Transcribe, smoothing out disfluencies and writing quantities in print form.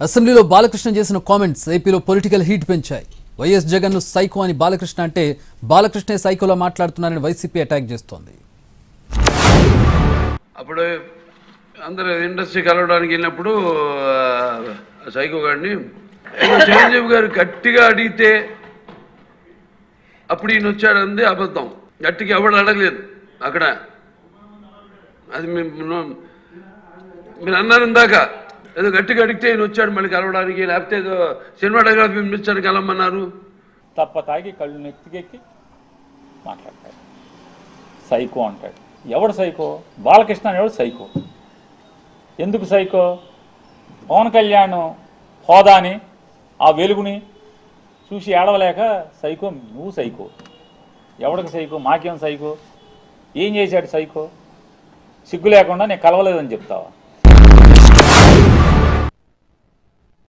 అసెంబ్లీలో బాలకృష్ణ చేసిన కామెంట్స్ ఏపీలో పొలిటికల్ హీట్ పెంచాయి. వైఎస్ జగన్ ను సైకో అని బాలకృష్ణ అంటే బాలకృష్ణే సైకోలా మాట్లాడుతున్నారని వైసీపీ అటాక్ చేస్తోంది. అప్పుడు అందరూ ఇండస్ట్రీ కలవడానికి వెళ్ళినప్పుడు సైకో గారిని చిరంజీవి గారు గట్టిగా అడిగితే అప్పుడు ఈయన వచ్చాడంది అబద్ధం. గట్టిగా ఎవడు అడగలేదు అక్కడ. అది మీరు అన్నారు ఇందాక, ఏదో గట్టిగా అడిగితే ఈయన వచ్చాడు మళ్ళీ కలవడానికి, లేకపోతే ఏదో సినిమాటోగ్రఫీ మినిస్టర్ కలవమన్నారు. తప్ప తాగి కళ్ళు నెత్తికెక్కి మాట్లాడతాడు. సైకో అంటాడు. ఎవడు సైకో? బాలకృష్ణ ఎవడు సైకో? ఎందుకు సైకో? పవన్ కళ్యాణ్ హోదాని ఆ వెలుగుని చూసి ఏడవలేక సైకో. నువ్వు సైకో. ఎవడికి సైకో? మాకేం సైకో? ఏం చేశాడు సైకో? సిగ్గు లేకుండా నేను కలవలేదని చెప్తావా?